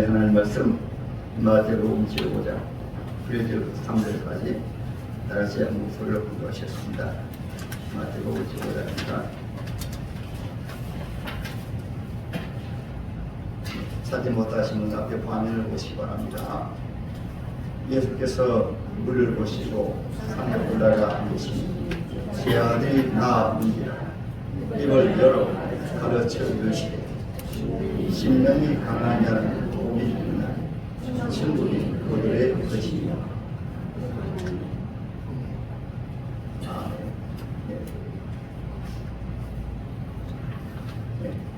하나님 말씀 마태복음 15장 1절부터 3절까지 다같이 한 목소리로 공부하셨습니다. 마태복음 15장입니다. 찾지 못하신 분 앞에 화면을 보시기 바랍니다. 예수께서 물을 보시고 산에 올라가 앉으시니 제 아들이 나아온지라 입을 열어 가르쳐 이르시되 심령이 강한 자는 복이 있나니 천국이 그들의 것이니라.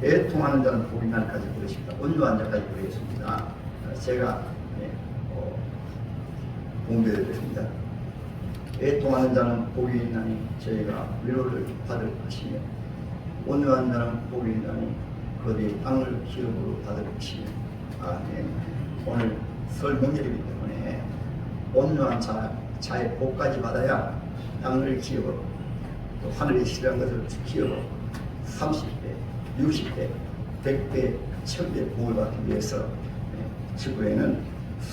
애통하는 자는 복이 나니까지 부르십니다. 온유한 자까지 부르겠습니다. 제가 공개드립니다. 애통하는 자는 복이 있나니 저희가 위로를 받을 것이며 온유한 자는 복이 있나니 그들이 땅을 기업으로 받을 것이며. 오늘 설 명절이기 때문에 온유한 자의 복까지 받아야 땅을 기업으로 또 하늘에 실한 것을 기업으로 30배, 60배, 100배, 1000배 복을 받기 위해서 지구에는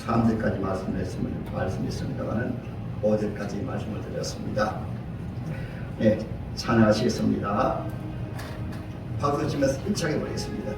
3절까지 말씀했습니다만은 5절까지 말씀을 드렸습니다. 찬양하시겠습니다. 박수 치면서 힘차게 부르겠습니다.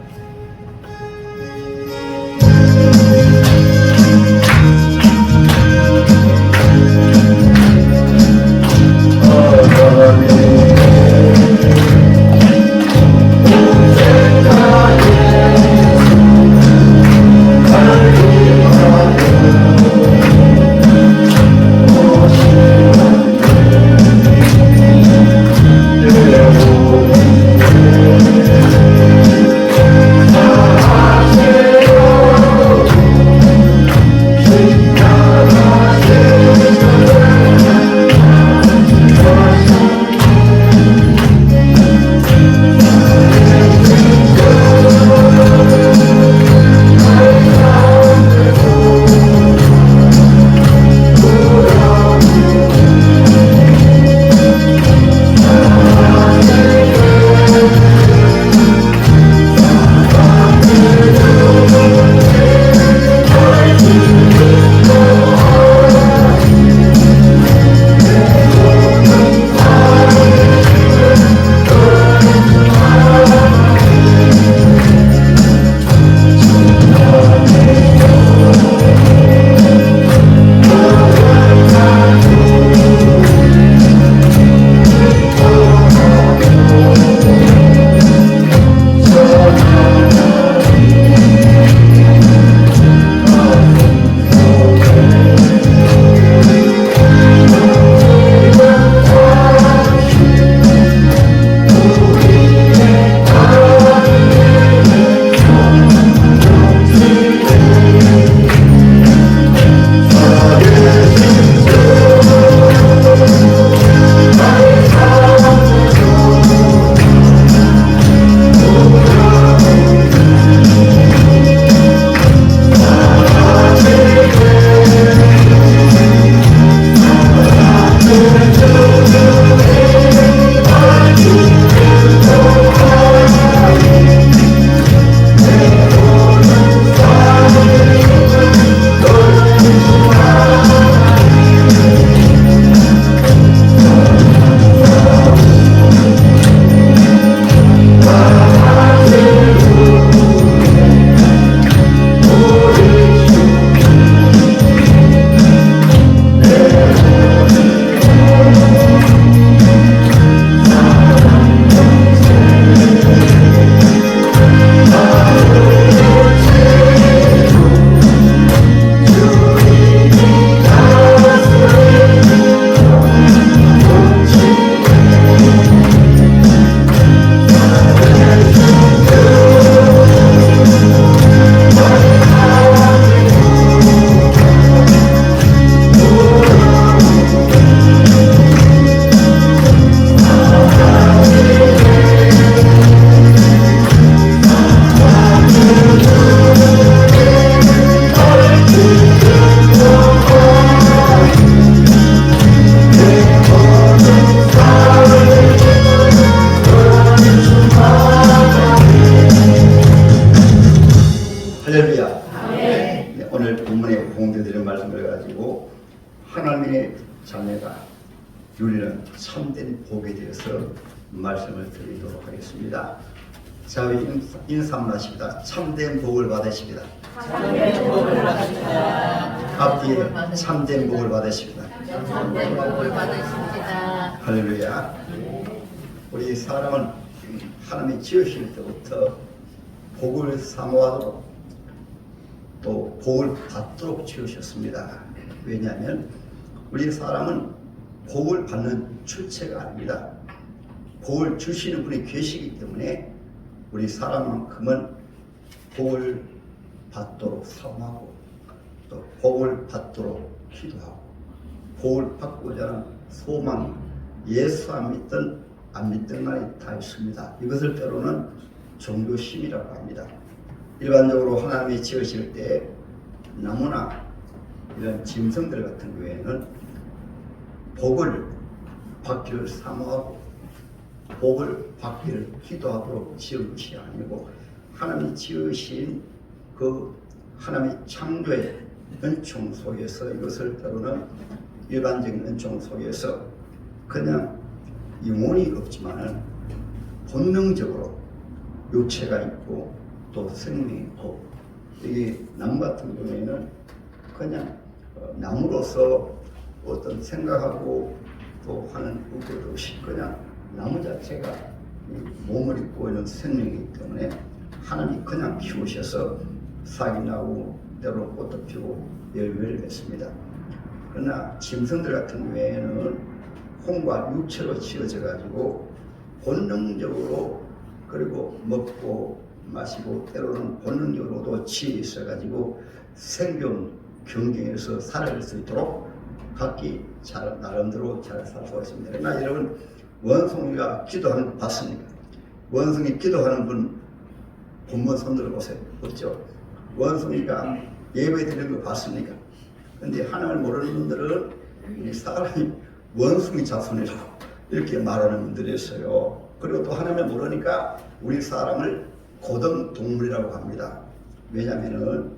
네, 오늘 본문에 공개드린 말씀을 가지고 하나님의 자녀가 누리는 참된 복에 대해서 말씀을 드리도록 하겠습니다. 자, 우리 인사 한번 하십니다. 참된 복을 받으십니다. 참된 복을 받으십니다. 앞뒤에 참된 복을 받으십니다. 참된 복을 받으십니다. 할렐루야. 우리 사람은 하나님이 지으실 때부터 복을 사모하도록 또 복을 받도록 지으셨습니다. 왜냐하면 우리 사람은 복을 받는 주체가 아닙니다. 복을 주시는 분이 계시기 때문에 우리 사람만큼은 복을 받도록 사모하고 또 복을 받도록 기도하고 복을 받고자 하는 소망이 예수 안 믿든 안 믿든 간에 다 있습니다. 이것을 때로는 종교심이라고 합니다. 일반적으로 하나님이 지으실 때 나무나 이런 짐승들 같은 경우에는 복을 받기를 사모하고 복을 받기를 기도하도록 지은 것이 아니고 하나님이 지으신 그 하나님의 창조의 은총 속에서 이것을 때로는 일반적인 은총 속에서 그냥 영혼이 없지만은 본능적으로 육체가 있고 또 생명이 있고 이게 나무 같은 경우에는 그냥 나무로서 어떤 생각하고 또 하는 것 없이 그냥 나무 자체가 몸을 입고 있는 생명이기 때문에 하나님이 그냥 키우셔서 싹이 나고 때로 꽃도 피우고 열매를 맺습니다. 그러나 짐승들 같은 경우에는 혼과 육체로 지어져 가지고 본능적으로 그리고 먹고 마시고 때로는 본능적으로도 지혜 있어 가지고 생존 경쟁에서 살아갈 수 있도록 각기 나름대로 잘 살고 있습니다. 그러나 여러분 원숭이가 기도하는 거 봤습니까? 원숭이 기도하는 분 본문 손들어 보세요. 없죠? 원숭이가 예배 드리는 거 봤습니까? 근데 하나님을 모르는 분들은 이 사람이 원숭이 자손이라고 이렇게 말하는 분들이 있어요. 그리고 또 하나님을 모르니까 우리 사람을 고등동물이라고 합니다. 왜냐하면은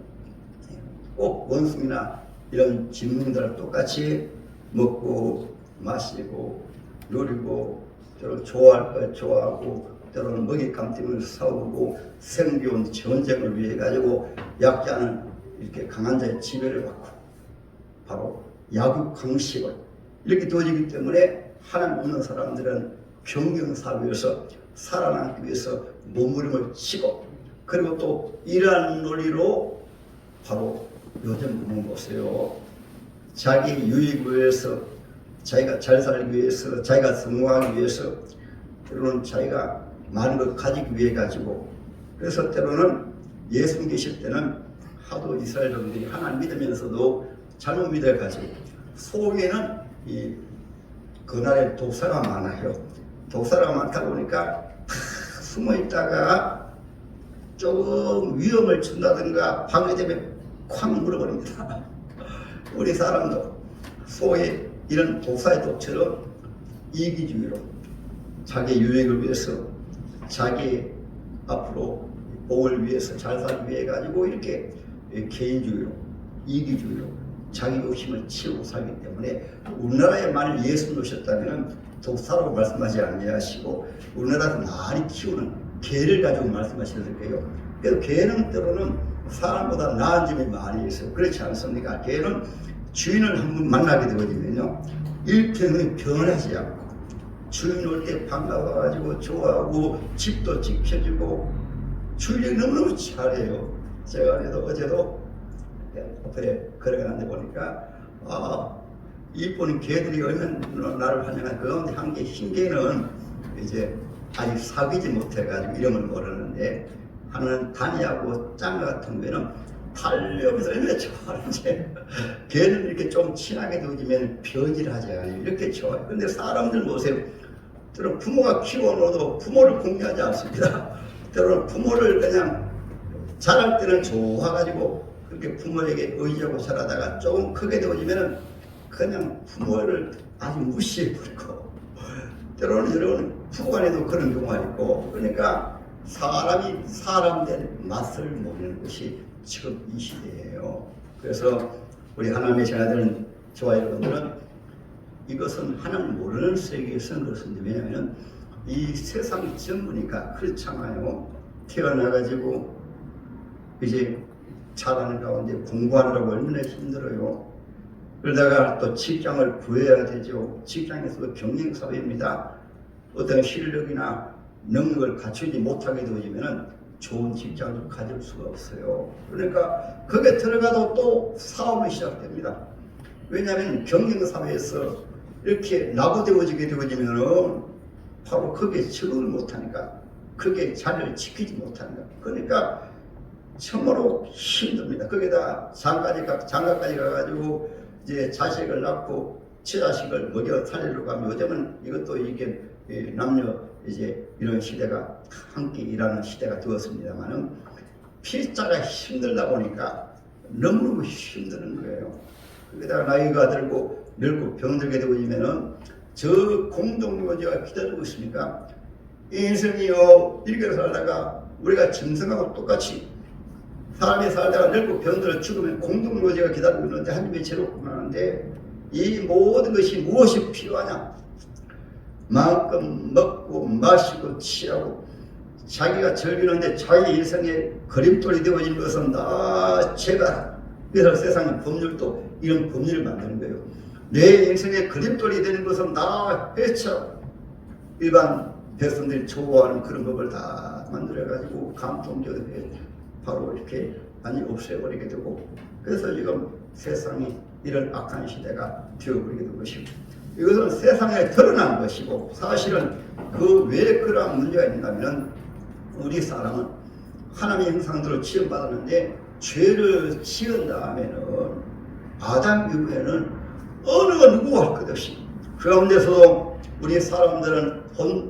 꼭 원숭이나 이런 짐승들을 똑같이 먹고 마시고 누리고 때로는 좋아할 거 좋아하고 때로는 먹잇감 때문에 싸우고 생존 전쟁을 위해 가지고 약자는 이렇게 강한 자의 지배를 받고 바로 약육 강식을 이렇게 되어지기 때문에 하나님 없는 사람들은 경경사회에서 살아남기 위해서 몸부림을 치고 그리고 또 이러한 논리로 바로 요즘 보면 보세요. 자기 유익을 위해서 자기가 잘 살기 위해서 자기가 성공하기 위해서 때로는 자기가 많은 걸 가지기 위해 가지고 그래서 때로는 예수 계실 때는 하도 이스라엘 종들이 하나님 믿으면서도 잘못 믿어 가지고 속에는 이 그날에 독사가 많아요. 독사가 많다 보니까 다 숨어 있다가 조금 위험을 준다든가 방해되면 콱 물어버립니다. 우리 사람도 속에 이런 독사의 독처럼 이기주의로 자기 유익을 위해서 자기 앞으로 복을 위해서 잘 살기 위해 가지고 이렇게 개인주의로 이기주의로 자기 욕심을 치우고 살기 때문에 우리나라에 만일 예수를 오셨다면 독사라고 말씀하지 아니하시고 우리나라에서 많이 키우는 개를 가지고 말씀하시는 거예요. 그래서 개는 때로는 사람보다 나은 점이 많이 있어요. 그렇지 않습니까? 개는 주인을 한번 만나게 되거든요. 일평생 변하지 않고 주인 올 때 반가워가지고 좋아하고 집도 지켜주고 주인이 너무너무 잘해요. 제가 어제도 앞에 걸어가는데 보니까 이쁜 개들이 얼마나 나를 환영한 그 가운데 한 개 흰 개는 이제 아직 사귀지 못해가지고 이름을 모르는데 하나는 다니하고 짱 같은 거는 달려면서 얼마나 좋아하는지 걔는 이렇게 좀 친하게 두면 벼질하지 않아요. 이렇게 좋아요. 근데 사람들 보세요. 때로는 부모가 키워놓아도 부모를 공개하지 않습니다. 때로는 부모를 그냥 자랄 때는 좋아가지고 그렇게 부모에게 의지하고 자라다가 조금 크게 되어지면 그냥 부모를 아주 무시해버리고 때로는 여러분 부부간에도 그런 경우가 있고 그러니까 사람이 사람 된 맛을 모르는 것이 지금 이 시대예요. 그래서 우리 하나님의 자녀들은, 저와 여러분들은 이것은 하나님 모르는 세계에서는 그렇습니다. 왜냐하면 이 세상이 전부니까. 그렇잖아요. 태어나가지고 이제 자라는 가운데 공부하느라고 얼마나 힘들어요. 그러다가 또 직장을 구해야 되죠. 직장에서도 경쟁사회입니다. 어떤 실력이나 능력을 갖추지 못하게 되어지면 좋은 직장을 가질 수가 없어요. 그러니까 거기에 들어가도 또 싸움이 시작됩니다. 왜냐하면 경쟁사회에서 이렇게 나부되어지게 되어지면은 바로 거기에 적응을 못하니까, 거기에 자리를 지키지 못하니까, 그러니까 참으로 힘듭니다. 거기다 장가까지 가가지고 이제 자식을 낳고 처자식을 먹여 살리려고 하면, 요즘은 이것도 이게 남녀 이제 이런 시대가 함께 일하는 시대가 되었습니다만은 필자가 힘들다 보니까 너무너무 힘드는 거예요. 거기다가 나이가 들고 늙고 병들게 되면은 저 공동묘지가 기다리고 있으니까, 인생이요 이렇게 살다가 우리가 짐승하고 똑같이 사람이 살다가 늙고 병들어 죽으면 공동묘지가 기다리고 있는데 한 집에 제로구나 하는데, 이 모든 것이 무엇이 필요하냐? 마음껏 먹고 마시고 취하고 자기가 즐기는데 자기 인생의 그림돌이 되어진 것은 다 죄다. 그래서 세상의 법률도 이런 법률을 만드는 거예요. 내 인생의 그림돌이 되는 것은 다 해쳐. 일반 백성들이 좋아하는 그런 법을 다 만들어가지고 감동적으로 바로 이렇게 많이 없애버리게 되고, 그래서 지금 세상이 이런 악한 시대가 되어버리게 된 것입니다. 이것은 세상에 드러난 것이고, 사실은 그 왜 그러한 문제가 있냐면, 우리 사람은 하나님의 형상대로 지음받았는데 죄를 지은 다음에는 아담 이후에는 어느 누구와 할 것 없이, 그 가운데서도 우리 사람들은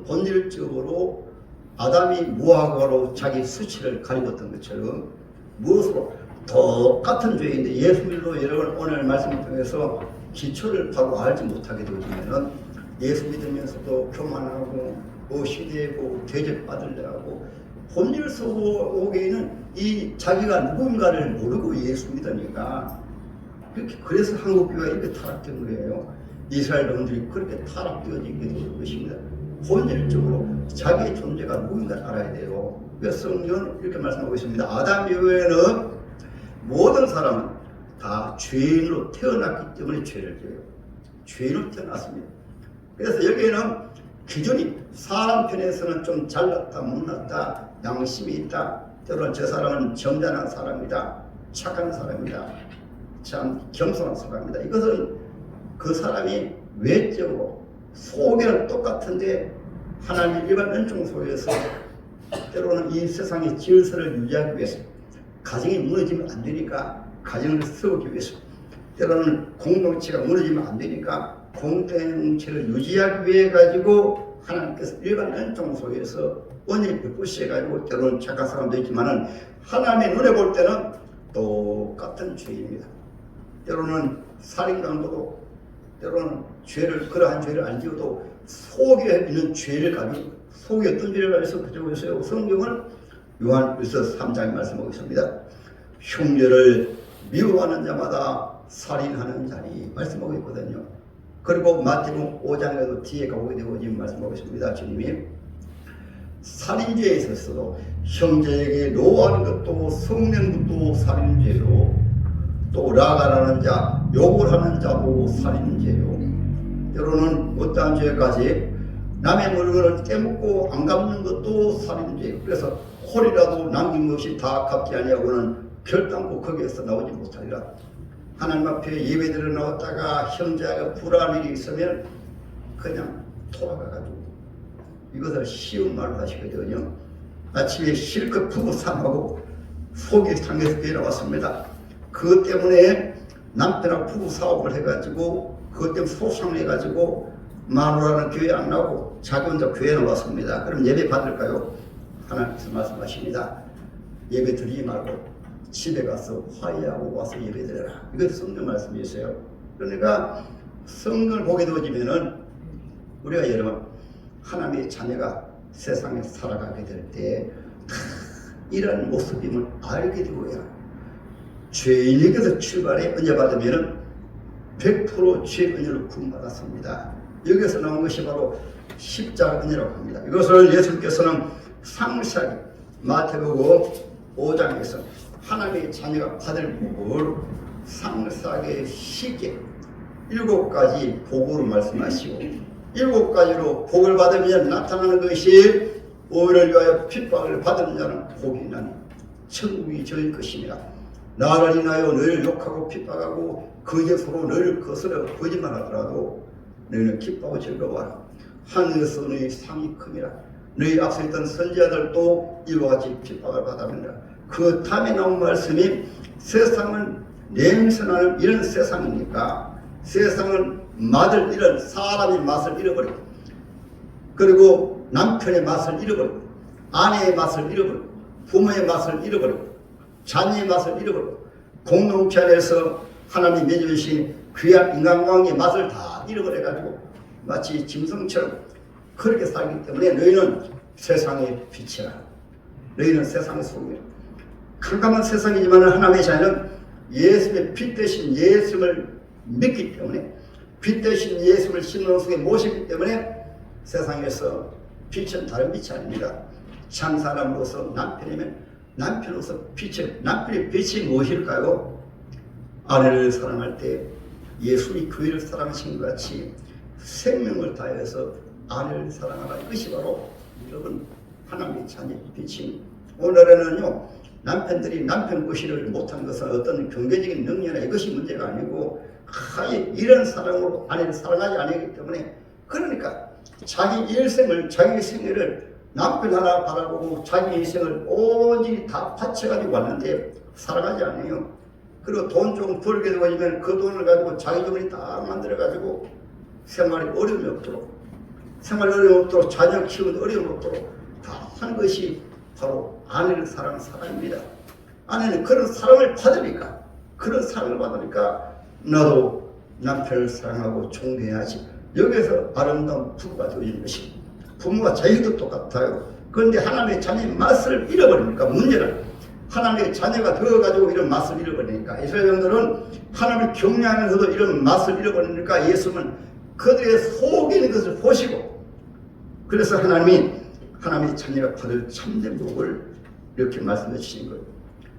본질적으로 아담이 무화과로 자기 수치를 가리웠던 것처럼 무엇으로 똑같은 죄인데, 예수 믿고 여러분 오늘 말씀을 통해서 기초를 바로 알지 못하게 되어지면은 예수 믿으면서도 교만하고 시대고 대접받으려 하고, 본질 속에는 이 자기가 누군가를 모르고 예수 믿으니까, 그래서 한국교회가 이렇게 타락된 거예요. 이스라엘 놈들이 그렇게 타락되어지게 된 것입니다. 본질적으로 자기의 존재가 누군가를 알아야 돼요. 그래서 성경은 이렇게 말씀하고 있습니다. 아담 이후에는 모든 사람은 다 죄인으로 태어났기 때문에 죄를 져요. 죄인으로 태어났습니다. 그래서 여기에는 기준이, 사람 편에서는 좀 잘났다 못났다, 양심이 있다, 때로는 저 사람은 점잖은 사람이다, 착한 사람이다, 참 겸손한 사람이다. 이것은 그 사람이 외적으로 속에는 똑같은데 하나님의 일반 은총 속에서 때로는 이 세상의 질서를 유지하기 위해서, 가정이 무너지면 안 되니까 가정을 세우기 위해서, 때로는 공동체가 무너지면 안 되니까 공동체를 유지하기 위해 가지고 하나님께서 일반 은총 속에서 원인을 베푸시해 가지고 때로는 착한 사람도 있지만은 하나님의 눈에 볼 때는 똑같은 죄입니다. 때로는 살인 강도도, 때로는 그러한 죄를 알지어도 속에 있는 죄를 가지고, 속에 어떤 죄를 가지고 그러고 있어요. 성경은 요한일서 3장에 말씀하고 있습니다. 형제를 미워하는 자마다 살인하는 자니 말씀하고 있거든요. 그리고 마태복음 5장에도 뒤에 가보게 되고 지금 말씀하고 있습니다. 주님이 살인죄에 있어서도 형제에게 노하는 것도 성는 것도 살인죄요, 또 라가라는 자, 욕을 하는 자도 살인죄요, 때로는 어떠한 죄까지 남의 물건을 떼먹고 안 갚는 것도 살인죄요. 그래서 홀이라도 남김없이 다 갚지 아니하고는 결단코 거기에서 나오지 못하리라. 하나님 앞에 예배드려 나왔다가 형제가 불안한 일이 있으면 그냥 돌아가가지고, 이것을 쉬운 말로 하시거든요. 아침에 실컷 부부 삼하고 속이 상해서 내려왔습니다. 그것 때문에 남편하고 부부 사업을 해가지고 그것 때문에 소송해가지고 마누라는 교회 안 나오고 자기 혼자 교회 나왔습니다. 그럼 예배 받을까요? 하나님께서 말씀하십니다. 예배 드리지 말고 집에 가서 화해하고 와서 예배 드려라. 이것이 성경 말씀이세요. 그러니까 성경을 보게 되어지면은 우리가 여러분 하나님의 자녀가 세상에 살아가게 될 때 이런 모습임을 알게 되고야 죄인에게서 출발해 은혜 받으면 100% 죄 은혜로 구원받았습니다. 여기서 나온 것이 바로 십자가 은혜라고 합니다. 이것을 예수께서는 상세하게 마태복음 5장에서 하나님의 자녀가 받을 복을 상세하게 쉽게 7가지 복으로 말씀하시고 7가지로 복을 받으면 나타나는 것이 오히려 위하여 핍박을 받은 자는 복이 나니 천국이 저희 것이니라. 나를 인하여 너희를 욕하고 핍박하고 거짓으로 너희를 거스려 거짓말하더라도 너희는 기뻐하고 즐거워하라. 하늘에서 너희 상이 큼이라. 너희 앞서 있던 선지자들도 이와 같이 핍박을 받았느니라. 그 다음에 나온 말씀이 세상은 냄새나는 이런 세상이니까 세상은 맛을 잃은 사람의 맛을 잃어버리고 그리고 남편의 맛을 잃어버리고 아내의 맛을 잃어버리고 부모의 맛을 잃어버리고 자녀의 맛을 잃어버리고 공동체 안에서 하나님이 맺어주신 귀한 인간관계의 맛을 다 잃어버려가지고 마치 짐승처럼 그렇게 살기 때문에 너희는 세상의 빛이라. 너희는 세상의 소금이라. 캄캄한 세상이지만 하나님의 자녀는 예수의 빛 대신 예수를 믿기 때문에 빛 대신 예수를 심령 속에 모시기 때문에 세상에서 빛은 다른 빛이 아닙니다. 장사람으로서 남편이면 남편으로서 빛을, 남편의 빛이 무엇일까요? 아내를 사랑할 때 예수님이 교회를 사랑하신 것 같이 생명을 다해서 아내를 사랑하라. 이것이 바로 여러분 하나님의 자녀의 빛입니다. 오늘에는요 남편들이 남편 구실을 못한 것은 어떤 경제적인 능력이나 이것이 문제가 아니고 이런 사랑으로 아내를 사랑하지 않기 때문에 그러니까 자기 일생을 자기 생애를 남편 하나 바라보고 자기 인생을 온전히 다 바쳐가지고 왔는데 사랑하지 않아요. 그리고 돈 좀 벌게 되면 그 돈을 가지고 자기 돈이 딱 만들어가지고 생활에 어려움이 없도록 생활에 어려움이 없도록 자녀 키우는 어려움이 없도록 다 하는 것이 바로 아내를 사랑하는 사랑입니다. 아내는 그런 사랑을 받으니까 그런 사랑을 받으니까 나도 남편을 사랑하고 존경해야지. 여기에서 아름다운 부부가 되어지는 것이 부모가 자기도 똑같아요. 그런데 하나님의 자녀의 맛을 잃어버리니까 문제는 하나님의 자녀가 되어가지고 이런 맛을 잃어버리니까 이스라엘들은 하나님을 경외하면서도 이런 맛을 잃어버리니까 예수는 그들의 속에 있는 것을 보시고 그래서 하나님의 자녀가 받을 참된 복을 이렇게 말씀해 주신 거예요.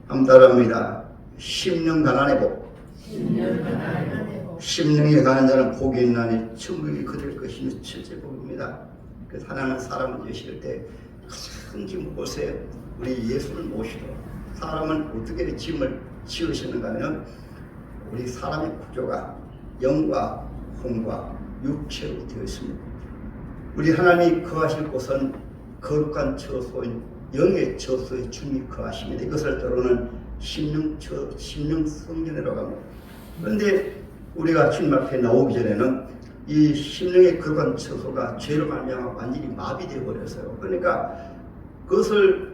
한번 따라합니다. 심령 가난의 복. 심령이 가난 자는 복이 있나니 천국이 그들 것이니 첫째 복입니다. 그래서 하나는 사람을 지으실 때 가장 기쁜 곳에 우리 예수를 모시도록 사람은 어떻게 짐을 지으시는가 하면 우리 사람의 구조가 영과 혼과 육체로 되어 있습니다. 우리 하나님이 거하실 곳은 거룩한 처소인 영의 처소에 주님이 거하십니다. 이것을 때로는 심령 성전이라고 합니다. 그런데 우리가 주님 앞에 나오기 전에는 이 심령의 거룩한 처소가 죄로 말미암아 완전히 마비되어 버렸어요. 그러니까 그것을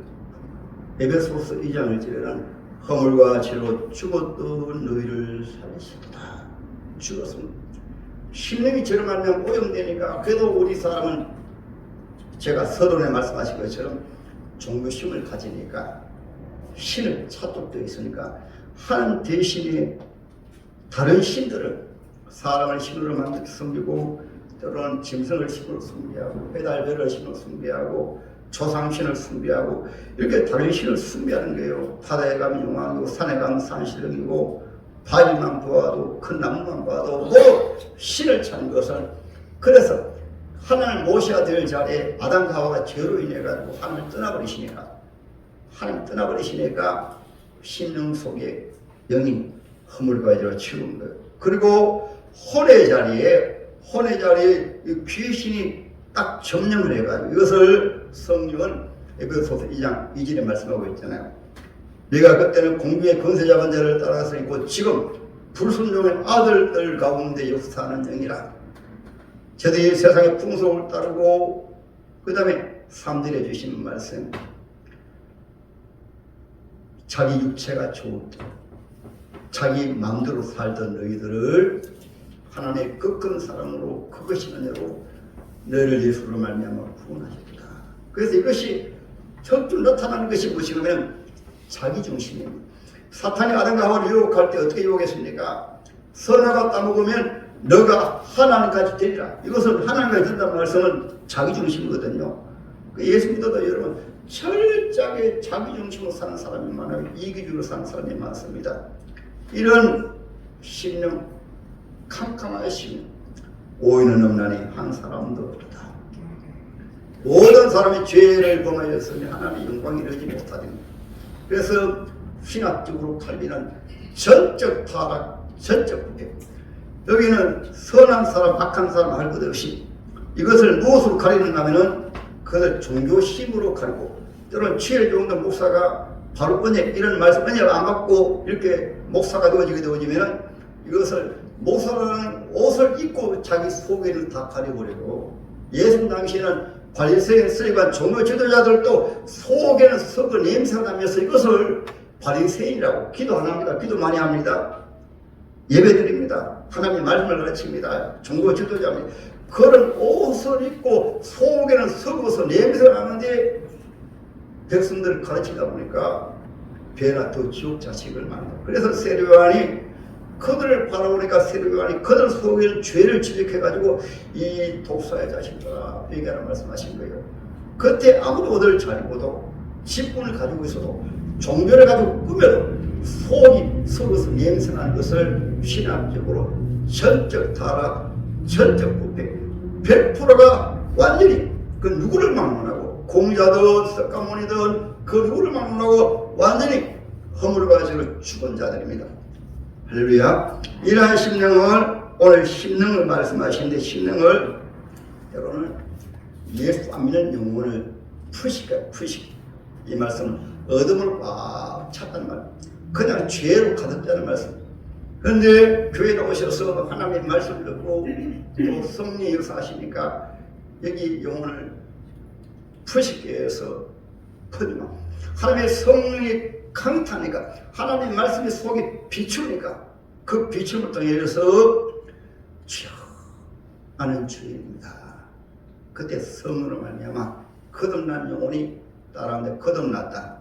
에베소서 2장을 지내는 허물과 죄로 죽었던 너희를 살리셨다. 죽었습니다. 심령이 죄로 말미암아 오염되니까 그래도 우리 사람은 제가 서론에 말씀하신 것처럼 종교심을 가지니까 신을 찾도록 되어 있으니까 하나님 대신에 다른 신들을 사람을 신으로 만들어 섬기고 때로는 짐승을 신으로 숭배하고 배달별을 신으로 숭배하고 조상신을 숭배하고 이렇게 다른 신을 숭배하는 거예요. 바다에 가면 용왕이고 산에 가면 산신령이고 바위만 보아도 큰 나무만 봐도 뭐 신을 찾는 것을 그래서 하나님을 모셔야 될 자리에 아담과 하와가 죄로 인해 가지고 하나님을 떠나버리시니까 심령 속에 영이 허물과 죄로 치우는 거예요. 그리고 혼의 자리에 귀신이 딱 점령을 해가지고 이것을 성령은 에베소서 2장 2절에 말씀하고 있잖아요. 내가 그때는 공중의 권세 잡은 자를 따라서 있고 지금 불순종의 아들들 가운데 역사하는 영이라. 저들이 세상의 풍속을 따르고 그 다음에 3절에 주시는 말씀 자기 육체가 좋을 때 자기 마음대로 살던 너희들을 하나님의 꺾은 사랑으로 그것이 은혜로 너희를 예수로 말미암아 구원하셨다. 그래서 이것이 적극 나타나는 것이 무엇이냐면 자기중심입니다. 사탄이 아담과 하와를 유혹할 때 어떻게 유혹했습니까? 선악과 따먹으면 너가 하나님까지 되리라. 이것은 하나님까지 된다는 말씀은 자기중심이거든요. 예수 믿어도 여러분 철저하게 자기중심으로 사는 사람이 많아요. 이기주의로 사는 사람이 많습니다. 이런 심령, 캄캄한 심령, 오인은 없나니 한 사람도 없다. 모든 사람이 죄를 범하였으니 하나님의 영광을 이루지 못하더니, 그래서 신학적으로 칼빈은 전적 타락, 전적 부패. 여기는 선한 사람, 악한 사람 할 것 없이 이것을 무엇으로 가리는가 하면은 그것을 종교심으로 가리고, 때로는 취해 좋은 목사가 바로 언약, 이런 말씀 언약 안 받고 이렇게 목사가 되어지면 이것을 목사라는 옷을 입고 자기 속에는 다 가려버리고, 예수 당시에는 바리새인 서기관 종교 지도자들도 속에는 썩은 냄새가 나면서 이것을 바리새인이라고 기도 안 합니다. 기도 많이 합니다. 예배드립니다. 하나님의 말씀을 가르칩니다. 종교 지도자입니다. 그런 옷을 입고 속에는 썩어서 냄새가 나는데 백성들을 가르치다 보니까 배나 더 지옥 자식을 만나. 그래서 세례요한이 그들을 바라보니까 세례요한이 그들 속에 죄를 지적해가지고 이 독사의 자식들아 얘기하라 말씀하신 거예요. 그때 아무리 옷을 잘 입어도 직분을 가지고 있어도 종교를 가지고 꾸며도 속이 썩어서 냄새나는 것을 신학적으로 전적 타락, 전적 부패, 100%가 완전히 그 누구를 막론하고 공자든 석가모니든 그 누구를 막론하고 완전히 허물어가지고 죽은 자들입니다. 할렐루야. 이러한 심령을 오늘 심령을 말씀하시는데, 심령을 때로는 예수 안 믿는 영혼을 푸시까 푸시. 이 말씀은 어둠을 꽉 찼다는 말, 그냥 죄로 가득다는 말씀. 그런데 교회에 오셔서 하나님의 말씀을 듣고 또 성령의 역사하시니까 여기 영혼을 푸시게 해서 퍼지마. 하나님의 성령이 강타니까, 하나님의 말씀이 속에 비추니까 그 비춤을 통해서 주여 나는 주입니다. 그때 성령으로 말미암아 거듭난 영혼이 따라하는데 거듭났다,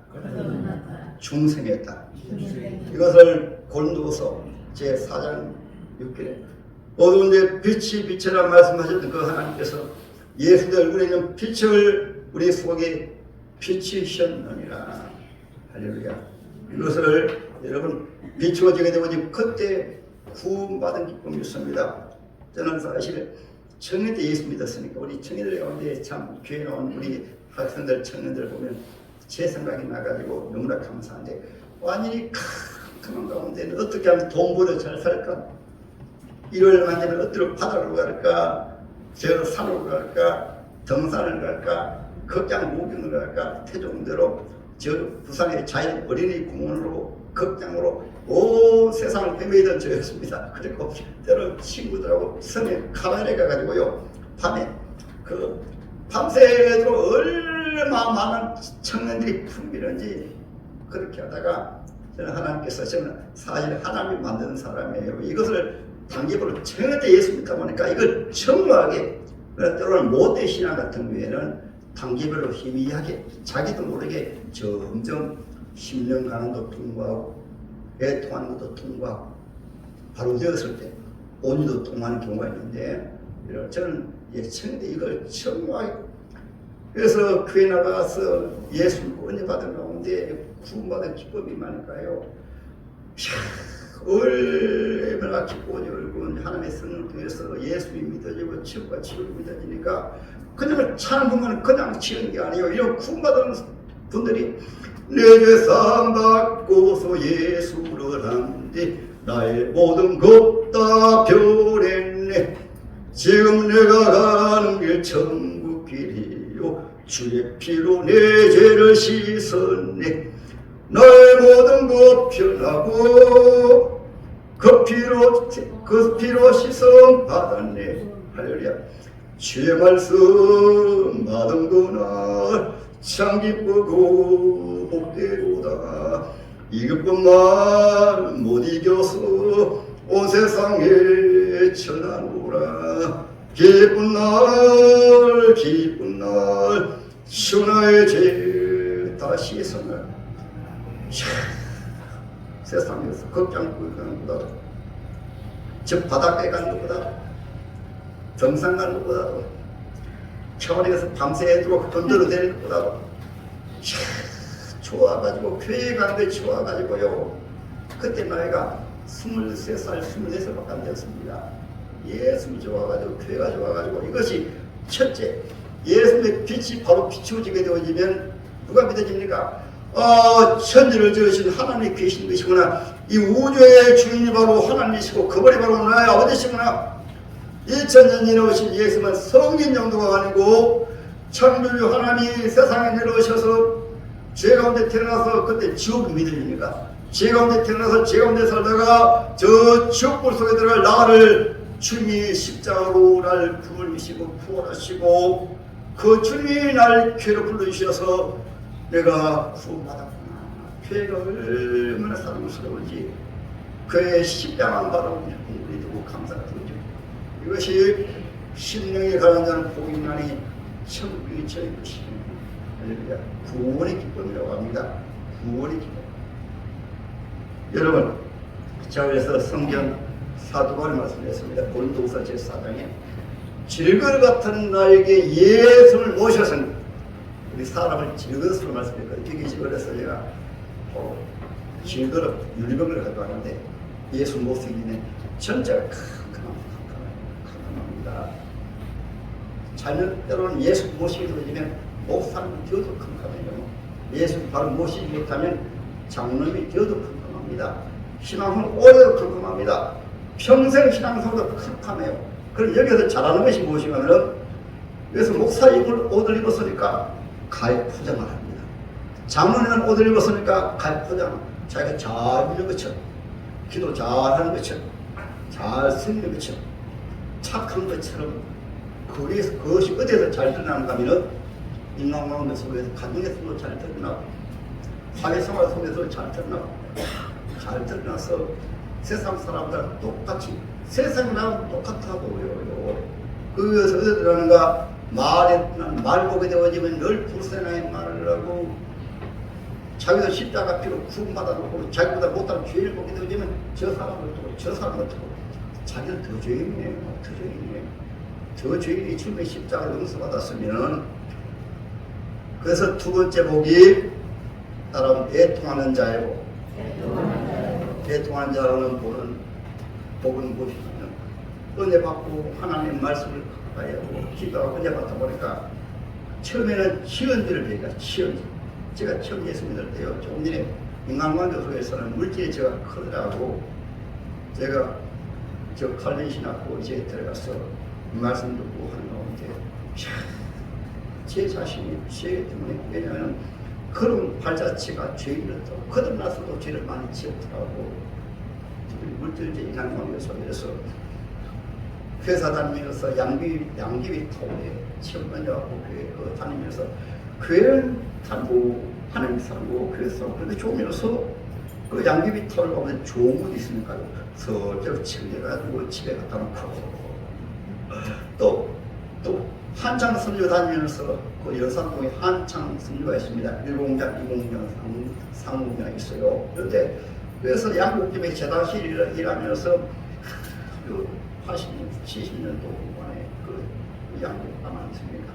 중생했다. 이것을 고린도서 제4장 6절에 어두운데 빛이 빛이라 말씀하셨던 그 하나님께서 예수의 얼굴에 있는 빛을 우리 속에 비치셨느니라. 할렐루야. 이것을 여러분 비추어지게 되면 그때 구원받은 기쁨이 있습니다. 저는 사실 청년 때 예수 믿었으니까 우리 청년들 가운데 참 교회 나온 우리 학생들, 청년들 보면 제 생각이 나가지고 너무나 감사한데, 완전히 캄캄한 가운데는 어떻게 하면 돈보다 잘 살까? 일요일 만되면 어디로 바다로 갈까? 저 산으로 갈까? 등산을 갈까? 극장 구경을 갈까? 태종대로 저 부산의 자연 어린이 공원으로 극장으로 온 세상을 헤매던 저였습니다. 그리고 때로 친구들하고 섬에 카바레 가가지고요, 밤에 밤새도록 얼마나 많은 청년들이 풍기는지 그렇게 하다가 저는 사실 하나님이 만드는 사람이에요. 이것을 단계별로 청년때 예수 믿다 보니까 이걸 청구하게, 때로는 못된 신앙 같은 경우에는 단계별로 희미하게 자기도 모르게 점점 심령 가난도 통과하고 애통하는 것도 통과하고 바로 되었을 때 온유도 통하는 경우가 있는데, 저는 청년때 이걸 청구하게, 그래서 교회 나가서 예수 은혜 받은 가운데 구원받은 기쁨이 많을까요? 얼마나 기쁨이 얼굴 하나님의 성령을 통해서 예수님이 믿어지고 치유가 치유를 믿어지니까 그냥 차는 분만 그냥 치는 게 아니에요. 이런 구원받은 분들이 내 죄 사함 받고서 예수를 한데 나의 모든 것 다 변했네. 지금 내가 가는 길 천국 길이요 주의 피로 내 죄를 씻었네. 나의 모든 것 변하고 그 피로 씻음 받았네. 할렐루야. 주의 말씀 받은 그날 참 기쁘고 복되도다. 이것뿐 말 못 이겨서 온 세상에 전하노라. 기쁜 날 주나의 죄 다시 선을 세상에서 걱정 것보다 저 바닷가에 가는 것보다 정상 가는 것보다도 차원에서 밤새도록 돈 들어대는 것보다도 좋아가지고 교회 가는 데 좋아가지고요. 그때 나이가 23살, 24살밖에 안 되었습니다. 예수님이 좋아가지고 교회가 좋아가지고 이것이 첫째, 예수님의 빛이 바로 비추어지게 되어지면 누가 믿어집니까? 천지를 지으신 하나님이 계신 것이구나. 이 우주의 주인이 바로 하나님이시고 그분이 바로 나의 아버지시구나. 2000년 전에 오신 예수님은 성인 정도가 아니고 창조주 하나님이 세상에 내려오셔서 죄 가운데 태어나서 그때 지옥이 믿으십니까? 죄 가운데 태어나서 죄 가운데 살다가 저 지옥불 속에 들어갈 나를 주님이 십자가로 날 구원이시고 구원하시고 그 주님이 날 교회로 불러주셔서 내가 구원받았구나. 교회가 얼마나 사랑스러운지 그의 십자가만 바라보며 우리 두고 감사가 되죠. 이것이 심령에 가는 자는 복이 있나니 천국이 저희 것이며 할렐루야. 구원의 기쁨이라고 합니다. 구원의 기쁨. 여러분, 자 그래서 성경 사도 바울이 말씀했습니다. 고린도후서 제4장에 질거 같은 나에게 예수를 모셔서 우리 사람을 질것으로 말씀했거든요. 여기 질거에서 제가 질거로 율병을 가져왔는데 예수 모습이네 전체가 캄캄합니다. 자녀 때로는 예수 모시게 되면 목사님이 되어도 캄캄해요. 예수 바로 모시지 못하면 장로님이 되어도 캄캄합니다. 신앙은 오래도 캄캄합니다. 평생 신앙생활도 캄캄해요. 그럼 여기서 잘하는 것이 무엇이냐면 여기서 목사 옷을 입었으니까 가입 포장을 합니다. 장로님은 옷을 입었으니까 가입 포장. 자기가 잘 믿는 것처럼 기도 잘하는 것처럼 잘 쓰는 것처럼 착한 것처럼 그것이 어디에서 잘 드러나는가 하면 인간관계 속에서 가정에서도 잘 드러나고 사회생활 속에서 잘 드러나고 잘 드러나서 세상 사람들하고 똑같이 세상이랑 똑같아 보여요. 그것을 어디서 드러나는가? 말 보게 되어지면 늘 불쌍하게 말을 하고 자기도 십자가 피로 구원받아 놓고 자기보다 못한 죄를 보게 되어지면 저 사람을 두고 저 사람을 두고 자기는 더 죄인이에요. 더 죄인이에요. 저 죄인이 주님의 십자가를 용서받았으면 그래서 두 번째 복이 따라오면 애통하는 자예요. 애통하는 자라는 복은 무엇이냐면 은혜 받고 하나님의 말씀을 가까이 하고 기도하고 은혜 받다 보니까 처음에는 치연들을 배우니까 치연. 제가 처음 예수 믿을 때요. 조금 전에 인간관계 속에서는 물질이 제가 크더라고. 제가 저 칼빈 신학교 이제 들어가서 말씀 듣고 하는 가운데 제 자신이 죄 때문에 왜냐하면 그런 발자취가 죄인을 또 거듭나서도 죄를 많이 지었더라고. 물질적인 인간관계 속에서 회사 다니면서 양귀비 타운에 처음 다녀갖고 교회 다니면서 교회를 살고 하나님 살고 그래서 그런데 좋으면서 그 양귀비 타운을 가면 좋은 곳이 있으니까요. 서쪽 챙겨가지고 집에 갖다 놓고 또 한창 선교 다니면서 그 여산동에 한창 선교가 있습니다. 1공장, 2공장, 3공장 있어요. 그런데 그래서 양국집에 재단실 일하면서 80년, 70년 동안에 그 양국담 있습니까?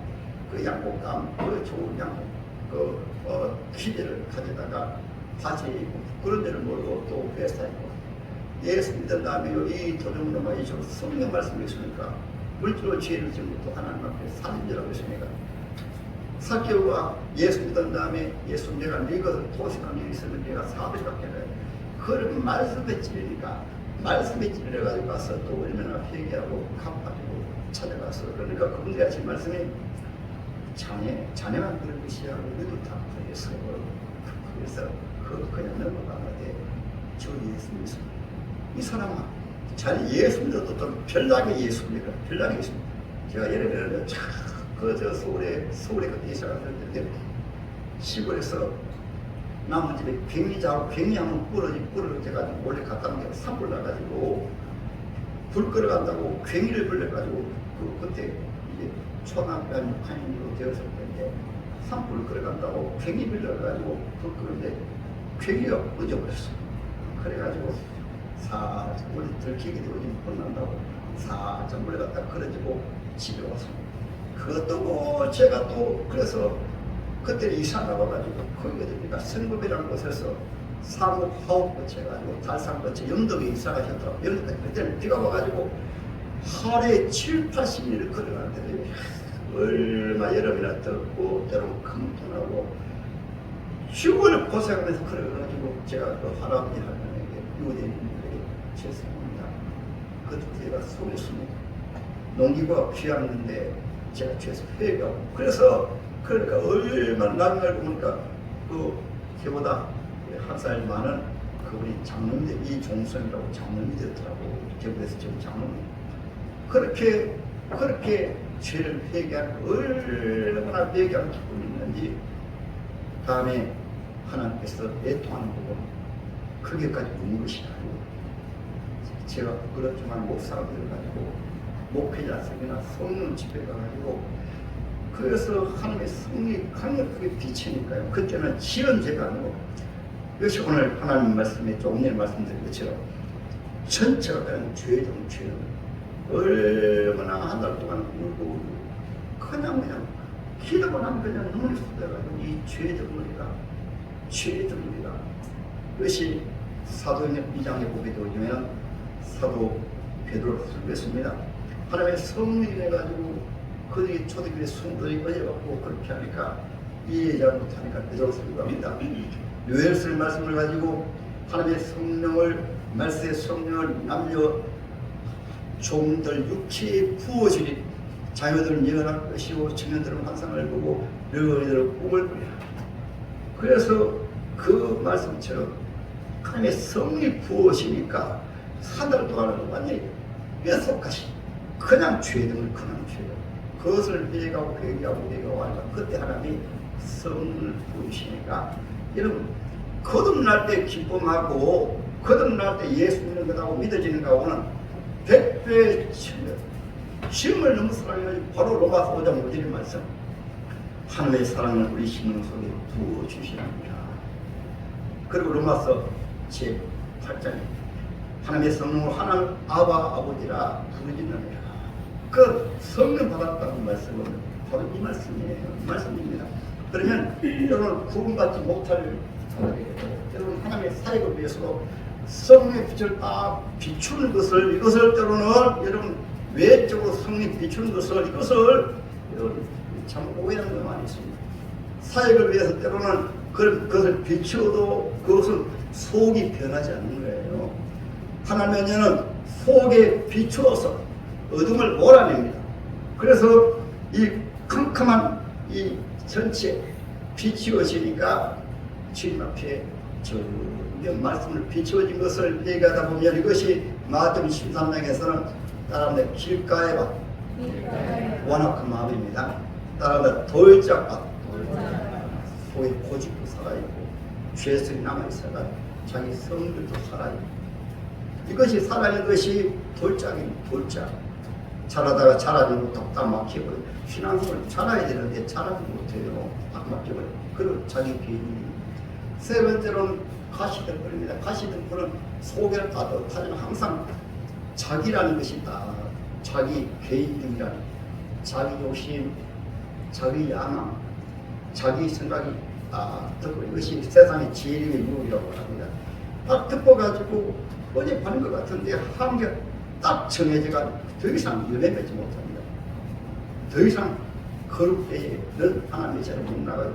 그 양국담, 그 좋은 양국, 기대를 가져다가 같이 그런 데를 몰고 또 회사에 예수 믿은 다음에 이 도정로가 이 성경 말씀이 있으니까 물질로 죄를 지은 것도 하나님 앞에 살인죄라고 했습니다. 사개오가 예수 믿은 다음에 예수 내가 늙어서 도시간 일이 있으면 내가 400밖에 안 해. 그걸 말씀에 찔리니까 말씀에 찔려가지고 가서 또 얼마나 회개하고 갚아주고 찾아가서 그러니까 그분들이 하신 말씀이 자네만 그런 것이야. 우리도 다 그랬어. 그래서 그냥 넘어가는데 저 예수 믿습니다. 이 사람아 자네 예수 믿어도 또 별나게 예수 믿어. 별나게 예수 믿어. 제가 예를 들면 저 서울에 그때 이사가 됐는데 시골에서 남은 집에 괭이 자고 괭이 하면 부러져가지고 몰래 갖다 놓은 게 산불 나가지고 불 끌어간다고 괭이를 불려가지고 그때 이제 초등학교 한 6학년으로 되었을 텐데 산불 끌어간다고 괭이 빌려가지고 불 끄는데 괭이가 꺼져버렸어. 그래가지고 살짝 우리 들키기도 좀 혼난다고 살짝 물에 갖다 걸어지고 집에 왔습니다. 그것도 뭐 제가 또 그래서 그때 이사 나와가지고 거기가 됩니까 성급이라는 곳에서 사목 화옥거치 해가지고 달산거치 영덕에 이사 가셨더라고요. 영덕에 그때는 비가 와가지고 하루에 7, 80일을 걸어가는데 얼마 여름이나 덥고 때로는 금통하고 죽을 고생하면서 걸어가지고 제가 그 할아버지 할머니에게 유대인들에게 죄송합니다. 그것도 제가 속였습니다. 농기구가 귀하는데 제가 죄송 회개하고 그래서 그러니까 얼마나 나중에 알고 보니까 그 저보다 한 살 많은 그분이 장로인데 이종선이라고 장로이 되었더라고. 저보다서 지금 장로님. 그렇게 죄를 회개하고 얼마나 회개하는 기쁨이 있는지 다음에 하나님께서 애통하는 부분 그게까지 묻는 것이 아니고 제가 그렇지만 목사가 되어가지고 목회자 생이나 성령 집회 가가지고 그래서 하나님의 성령이 강력하게 비치니까요. 그때는 지연제가 아니고 이것이 오늘 하나님 말씀에 조금 전에 말씀드린 것처럼 전체가 그냥 죄정 얼마나 한 달 동안 울고 그냥 기도만 하면 그냥 눈물이 쏟아가지고 이 죄정머리가 그것이 사도행전 2장에 보게 되면 사도 베드로가 설교했습니다. 하나님의 성령이 해가지고 그들이 초대교회 성도들이 어제갖고 그렇게 하니까 이해하지 못하니까 베드로가 설교합니다. 요엘서의 말씀을 가지고 하나님의 성령을 말씀의 성령을 남녀 종들 육체에 부어지리 자녀들은 예언할 것이고 청년들은 환상을 보고 늙은이들은 꿈을 꾸리라. 그래서 그 말씀처럼 하나님의 성령이 부어지니까 한 달 동안은 완전히 뼛속까지 그냥 죄등을 그것을 회개하고 하니까 그때 하나님이 성령을 부으시니까 여러분 거듭날 때 기쁨하고 거듭날 때 예수 믿는 것하고 믿어지는 것하고는 100배의 힘을 너무 사랑해가지고 바로 로마서 5장 5절의 말씀 하나님의 사랑을 우리 심령 속에 부어주시랍니다. 그리고 로마서 제8장에 하나님의 성령으로 하나님 아바 아버지라 부르짖느니라. 그 성령 받았다는 말씀은 바로 이 말씀입니다. 그러면 여러분 구분받지 못할 사람에게 여러분 하나님의 사역을 위해서 성령의 빛을 딱 비추는 것을 이것을 때로는 여러분 외적으로 성령이 비추는 것을 이것을 여러분 참 오해하는 거 많이 있습니다. 사역을 위해서 때로는 그것을 비추어도 그것은 속이 변하지 않는 거예요. 하나님은 속에 비추어서 어둠을 몰아냅니다. 그래서 이 캄캄한 이 전체 비추어지니까 주님 앞에 점점 말씀을 비추어진 것을 얘기하다 보면 이것이 마태복음 13장에서는 따라하면 길가의 밭 완악한 마음입니다. 따라하면 돌짝밭 속에 고집도 살아있고 죄성이 남아있어가 자기 성들도 살아있고 이것이 살아있는 것이 돌짝 자라다가 자라지 못하고 딱 막혀버려. 신앙생활 자라야 되는데 자라지 못해요. 딱 막혀버려. 그리고 자기 개인이 세 번째로는 가시등불입니다. 가시등불은 속에 따뜻하지만 항상 자기라는 것이 있다. 자기 개인등이라는 자기 욕심, 자기 야망, 자기 생각이 듣고 이것이 세상의 제일의 유혹이라고 합니다. 딱 듣고가지고 어제 파는 것 같은데 한결 딱 정해져가 더 이상 열매 맺지 못합니다. 더 이상 거룩되는 하나님의 자리에 못 나가요.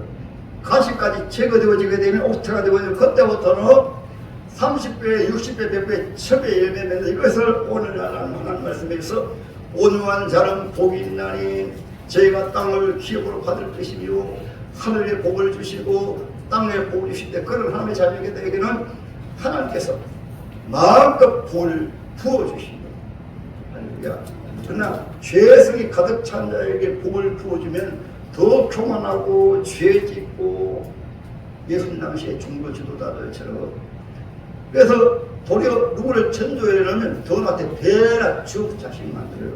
가시까지 제거되어지게 되면 옥토가 되어지고 그때부터는 30배, 60배, 100배, 1000배 열매 맺는 이것을 오늘 하나님 말씀에서 온유한 자는 복이 있나니 저희가 땅을 기업으로 받을 것이며 하늘의 복을 주시고 땅의 복을 주실 때 그런 하나님의 자녀에게는 하나님께서 마음껏 복을 부어주십니다. 할렐루야. 그러나 죄성이 가득 찬 자에게 복을 부어주면 더 교만하고 죄짓고 예수님 당시에 중보 지도자들처럼 그래서 도리어 누구를 천조해 놓으면 더 나한테 대낮 죽 자식 만들어요.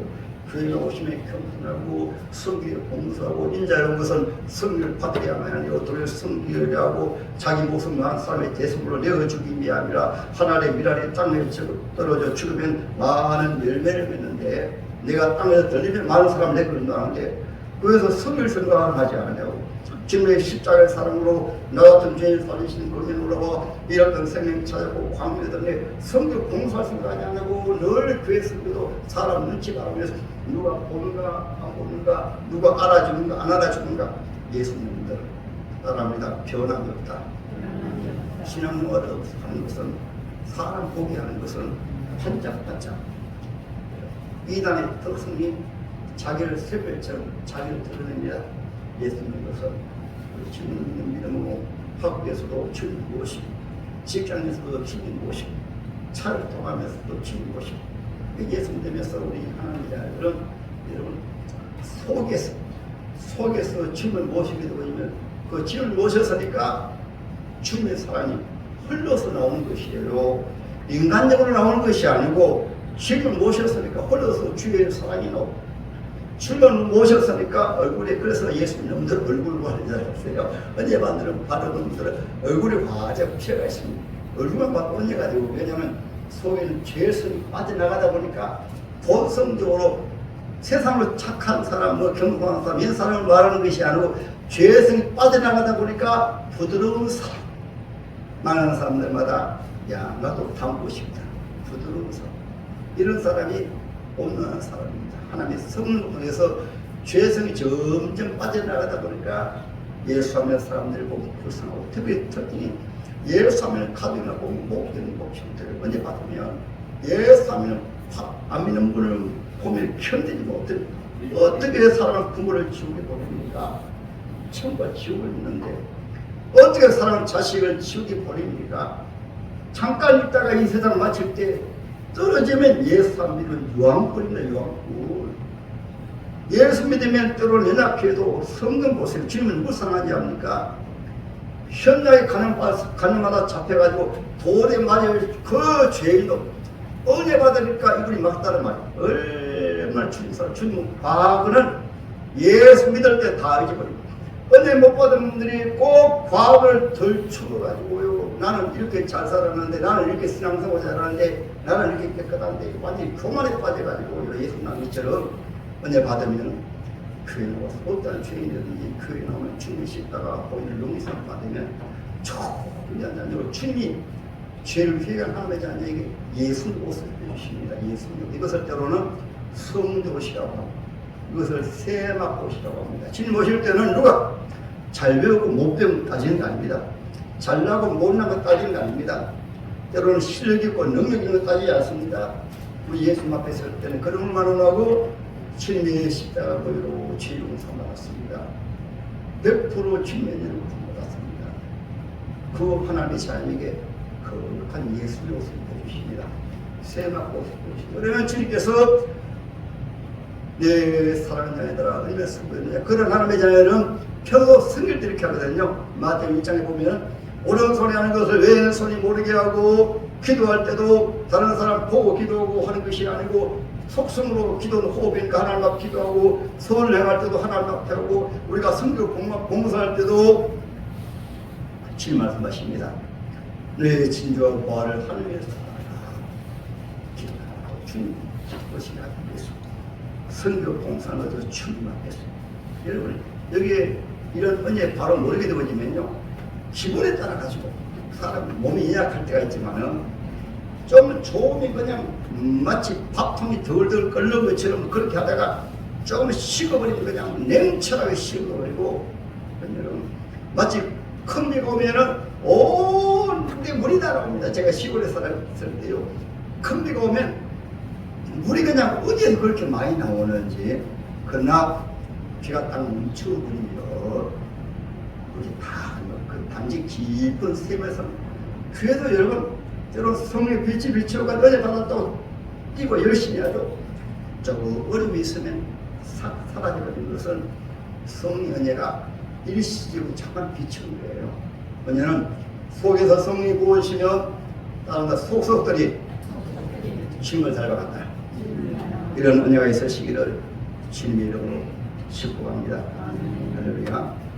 교회에 오시면 겸손하고 성교에 봉사하고 인자한 것은 성교를 받으려면 아니고 도리어 성교하고 자기 목숨 한 사람의 대성으로 내어주기 아니라 하늘의 미랄이 땅에 떨어져 죽으면 많은 열매를 맺는데 내가 땅에서 들리면 많은 사람을 내걸린다는데 그래서 성교를 생각하지 않냐고 주님의 십자가의 사랑으로 나 같은 죄인 살리신 거기에 올라와 이렇던 생명 찾아고 광명에 성교 봉사할 생각하지 않냐고 늘 교회 성교도 사람 눈치 바라면서 누가 보는가 안 보는가 누가 알아주는가 안 알아주는가 예수님들 따라합니다. 변함이 없다. 신앙생활을 하는 것은 사람 보게 하는 것은 반짝반짝 이단의 특성이 자기를 새별처럼 자기를 드러냅니다. 예수님 것은 주님 믿음으로 학교에서도 주님 모시고 직장에서도 주님 모시고 차를 통하면서도 주님 모시고 예수 믿으면서 우리 하나님의 아이들은 여러분 속에서 주님을 모시게 되면 그 주님을 모셨으니까 주님의 사랑이 흘러서 나오는 것이에요. 인간적으로 나오는 것이 아니고 주님을 모셨으니까 흘러서 주의 사랑이 나오고 주님을 모셨으니까 얼굴에 그래서 예수님들 얼굴 관리자였어요. 언제 만드는 바른 놈들은 얼굴에 화적 피해가 있습니다. 얼굴만 봐도 언제가지고 왜냐하면 속에는 죄성이 빠져나가다 보니까 본성적으로 세상으로 착한 사람, 겸손한 사람, 이런 사람을 말하는 것이 아니고 죄성이 빠져나가다 보니까 부드러운 사람 많은 사람들마다 야 나도 닮고 싶다. 부드러운 사람 이런 사람이 온전한 사람입니다. 하나님의 성령을 통해서 죄성이 점점 빠져나가다 보니까 예수하면 사람들을 보면 불쌍하고 특히 예수하면 가족이나 보면 목견 목형들을 먼저 받으면 예수하면 안 믿는 분을 보면 견디지 못해 어떻게 사람을 부모를 지옥에 보냅니까? 천국과 지옥을 있는데 어떻게 사람은 자식을 지옥에 보냅니까? 잠깐 있다가 이 세상 마칠 때 떨어지면 예수 안 믿으면 유황불입니다. 유황불. 예수 믿으면 때로는 연약해도 성경 보세요. 주님은 불쌍하지 않습니까? 현장에 가는 마다 잡혀가지고 돌에 맞을 그 죄인도 은혜 받으니까 이분이 막다른 말이에요. 얼마나 주님 과거는 예수 믿을 때 다 잊어버립니다. 은혜 못 받은 분들이 꼭 과거를 덜 추워가지고요. 나는 이렇게 잘 살았는데, 나는 이렇게 신앙생활 잘하는데, 나는 이렇게 깨끗한데, 완전히 교만에 빠져가지고 예수 나미처럼 은혜 받으면 교회 나와서 어떤 죄인이든지 교회 나오면 주님 씻다가 보이는 용의상 받으면 조금이 아니라 주님이 죄를 회개한 하나님의 자녀에게 예수의 옷을 해주십니다. 예수님 이것을 때로는 성도시라고 합니다. 이것을 세마꽃이라고 합니다. 주님 오실 때는 누가 잘 배우고 못 배우고 따지는 게 아닙니다. 잘나고 못난 거 따지는 게 아닙니다. 때로는 실력 있고 능력 있는 거 따지지 않습니다. 우리 예수님 앞에 설 때는 그런 말을 하고 주님의 십자가 보이로 죄 용서 받았습니다. 100% 주님의 은혜를 받았습니다. 그 하나님의 자녀에게 거룩한 예수의 옷을 해주십니다. 세마꽃을 해주십니다. 그러면 주님께서 내 사랑하는 자녀들아 은혜를 쓰고 있느냐. 그런 하나님의 자녀는 평소 성결 때 이렇게 하거든요. 마태복음 1장에 보면 오른손이 하는 것을 왼손이 모르게 하고 기도할 때도 다른 사람 보고 기도하고 하는 것이 아니고 속성으로 기도는 호흡이니까 하나님 앞 기도하고 선을 행할 때도 하나님 앞에 하고 우리가 성교 봉사할 때도 같이 말씀하십니다. 내 진주와 보화를 하늘에서 기도하고 주님 것이 하기 위해서 성교 봉사는 어디서 주님 앞에서 여러분 여기에 이런 은혜 바로 모르게 되어지면요 기분에 따라 가지고 사람 몸이 연약할 때가 있지만은 좀 조금이 그냥 마치 밥통이 덜덜 끓는 것처럼 그렇게 하다가 조금 식어버리면 그냥 냉철하게 식어버리고 여러분 마치 큰 비가 오면은 온데 물이 날아옵니다. 제가 시골에 살았을 때요 큰 비가 오면 물이 그냥 어디에서 그렇게 많이 나오는지 그러나 비가 딱 멈춰버리면 우리 다 그 단지 깊은 샘에서 그래도 여러분 때로 성령의 빛이 비추어가 은혜 받았다고 뛰고 열심히 하죠. 조금 어려움이 있으면 사라져버린 것은 성령 은혜가 일시적으로 잠깐 비추는 거예요. 왜냐하면 속에서 성령이 부으시면 다른 속속들이 힘을 닮아간다. 이런 은혜가 있으시기를 주님의 이름으로 축복합니다. 할렐루야.